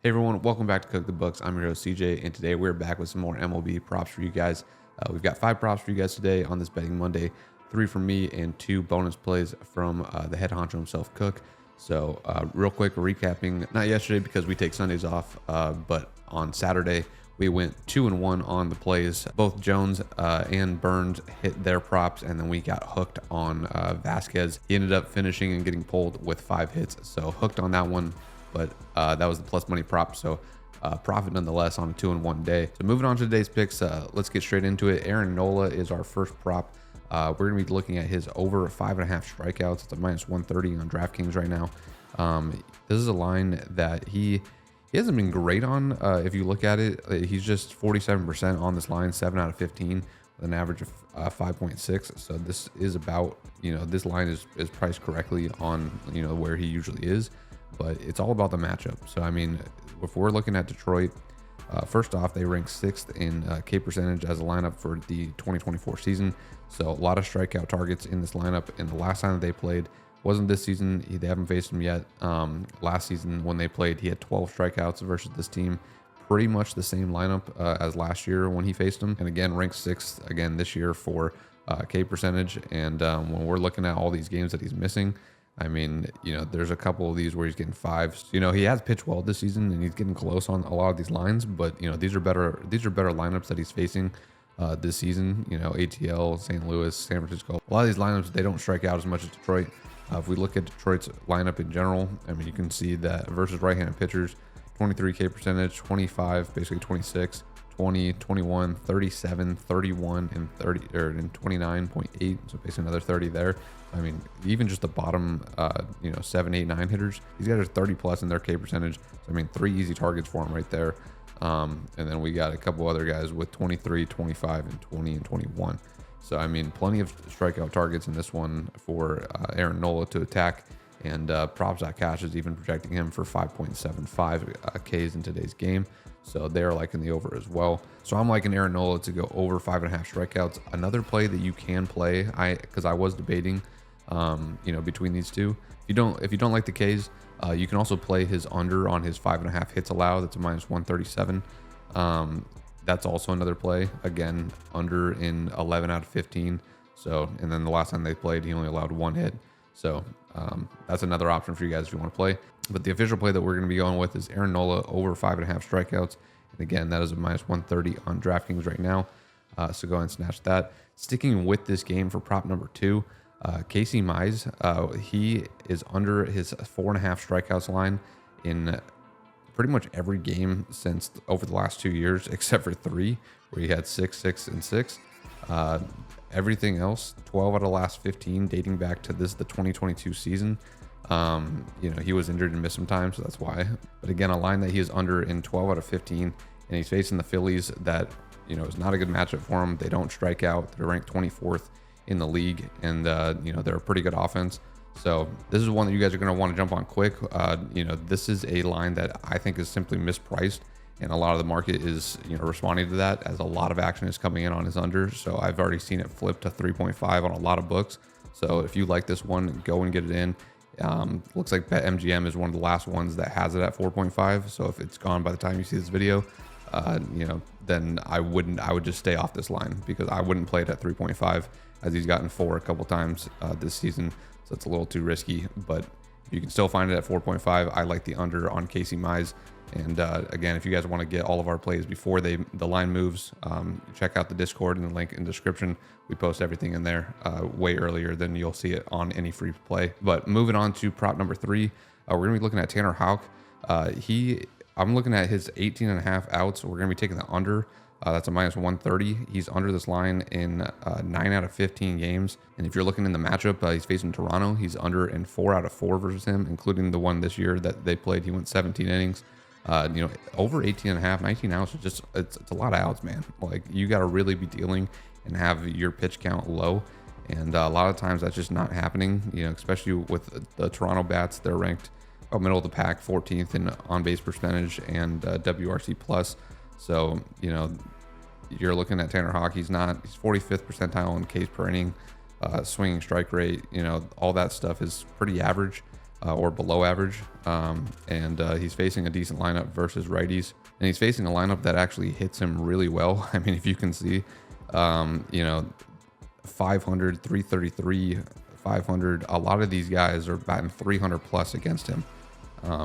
Hey everyone, welcome back to Cook the Books. I'm your host CJ, and today we're back with some more MLB props for you guys. We've got 5 props for you guys today on this betting Monday, 3 from me and 2 bonus plays from the head honcho himself, Cook. So real quick, recapping, not yesterday because we take Sundays off, but on Saturday we went 2-1 on the plays. Both Jones and Burns hit their props, and then we got hooked on Vasquez. He ended up finishing and getting pulled with 5 hits, so hooked on that one. But that was the plus money prop, so profit nonetheless on a 2-1 day. So moving on to today's picks, let's get straight into it. Aaron Nola is our first prop. We're going to be looking at his over 5.5 strikeouts. It's a minus 130 on DraftKings right now. This is a line that he hasn't been great on. If you look at it, he's just 47% on this line, 7 out of 15 with an average of 5.6. So this is about, this line is priced correctly on, where he usually is. But it's all about the matchup. So, I mean, if we're looking at Detroit, first off, they rank 6th in K percentage as a lineup for the 2024 season. So, a lot of strikeout targets in this lineup. And the last time that they played wasn't this season. They haven't faced him yet. Last season, when they played, he had 12 strikeouts versus this team. Pretty much the same lineup as last year when he faced him. And again, ranked 6th again this year for K percentage. And when we're looking at all these games that he's missing, I mean, there's a couple of these where he's getting 5s. He has pitched well this season and he's getting close on a lot of these lines, but these are better lineups that he's facing this season. ATL, St. Louis, San Francisco. A lot of these lineups, they don't strike out as much as Detroit. If we look at Detroit's lineup in general, I mean, you can see that versus right-handed pitchers, 23 K percentage, 25, basically 26, 20, 21, 37, 31, and 30, and 29.8. So basically another 30 there. I mean, even just the bottom, 7, 8, 9 hitters, these guys are 30 plus in their K percentage. So, I mean, 3 easy targets for him right there. And then we got a couple other guys with 23, 25, and 20 and 21. So, I mean, plenty of strikeout targets in this one for Aaron Nola to attack. And props.cash is even projecting him for 5.75 Ks in today's game. So they're liking the over as well. So I'm liking Aaron Nola to go over 5.5 strikeouts. Another play that you can play, because I was debating, between these two. If you don't like the Ks, you can also play his under on his 5.5 hits allowed. That's a minus 137. That's also another play. Again, under in 11 out of 15. So, and then the last time they played, he only allowed 1 hit. So that's another option for you guys if you want to play. But the official play that we're going to be going with is Aaron Nola over 5.5 strikeouts. And again, that is a minus 130 on DraftKings right now. So go ahead and snatch that. Sticking with this game for prop number 2, Casey Mize, he is under his 4.5 strikeouts line in pretty much every game since over the last 2 years, except for 3, where he had 6, 6, and 6. Everything else, 12 out of the last 15, dating back to the 2022 season. He was injured and missed some time, so that's why. But again, a line that he is under in 12 out of 15, and he's facing the Phillies that, is not a good matchup for him. They don't strike out. They're ranked 24th in the league, and, they're a pretty good offense. So this is one that you guys are going to want to jump on quick. This is a line that I think is simply mispriced. And a lot of the market is, responding to that as a lot of action is coming in on his under. So I've already seen it flip to 3.5 on a lot of books. So if you like this one, go and get it in. Looks like BetMGM is one of the last ones that has it at 4.5. So if it's gone by the time you see this video, then I would just stay off this line because I wouldn't play it at 3.5 as he's gotten 4 a couple times this season. So it's a little too risky, but you can still find it at 4.5. I like the under on Casey Mize. And again, if you guys want to get all of our plays before the line moves, check out the Discord and the link in the description. We post everything in there way earlier than you'll see it on any free play. But moving on to prop number 3, we're going to be looking at Tanner Houck. I'm looking at his 18.5 outs. We're going to be taking the under. That's a minus 130. He's under this line in 9 out of 15 games. And if you're looking in the matchup, he's facing Toronto. He's under in 4 out of 4 versus him, including the one this year that they played. He went 17 innings. Over 18.5, 19 outs, it's a lot of outs, man. Like, you got to really be dealing and have your pitch count low. And a lot of times that's just not happening, especially with the Toronto bats. They're ranked middle of the pack, 14th in on-base percentage and WRC plus. So, you're looking at Tanner Houck. He's 45th percentile in Ks per inning, swinging strike rate, all that stuff is pretty average. or below average. And he's facing a decent lineup versus righties. And he's facing a lineup that actually hits him really well. I mean, if you can see, you know, 500, 333, 500. A lot of these guys are batting 300 plus against him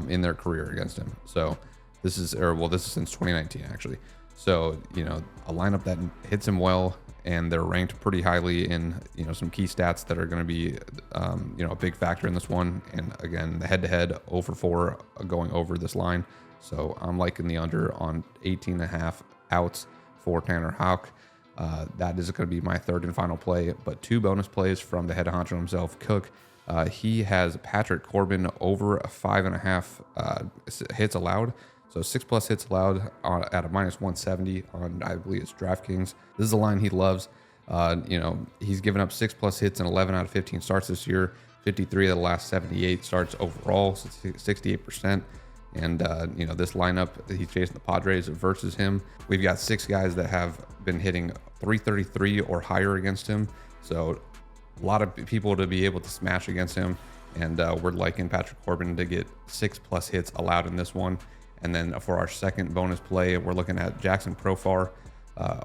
in their career against him. So this is, this is since 2019 actually. So, you know, a lineup that hits him well, and they're ranked pretty highly in, you know, some key stats that are going to be, you know, a big factor in this one. And again, the head-to-head 0 for 4 going over this line. So I'm liking the under on 18.5 outs for Tanner Houck. That is going to be my third and final play, but 2 bonus plays from the head honcho himself, Cook. He has Patrick Corbin over 5.5 hits allowed. So 6+ hits allowed at a -170 on, I believe it's DraftKings. This is a line he loves. You know, he's given up 6+ hits in 11 out of 15 starts this year. 53 of the last 78 starts overall, so 68%. And, you know, this lineup, he's facing the Padres versus him. We've got 6 guys that have been hitting 333 or higher against him. So a lot of people to be able to smash against him. And we're liking Patrick Corbin to get 6+ hits allowed in this one. And then for our second bonus play, we're looking at Jackson Profar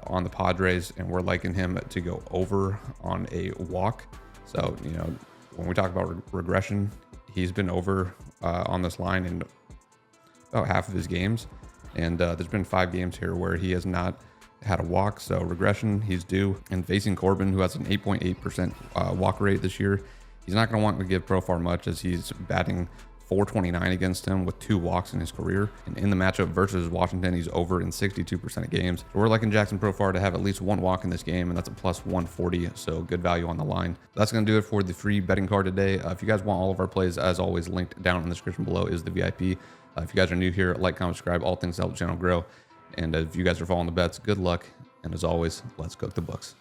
on the Padres, and we're liking him to go over on a walk. So, you know, when we talk about regression, he's been over on this line in about half of his games. And there's been 5 games here where he has not had a walk. So regression, he's due. And facing Corbin, who has an 8.8% walk rate this year, he's not going to want to give Profar much, as he's batting .429 against him with 2 walks in his career. And in the matchup versus Washington, he's over in 62% of games. So we're liking Jackson Profar to have at least 1 walk in this game, and that's a +140. So good value on the line. That's going to do it for the free betting card today. If you guys want all of our plays, as always, linked down in the description below is the VIP. If you guys are new here, like, comment, subscribe, all things to help the channel grow. And if you guys are following the bets, good luck. And as always, let's cook the books.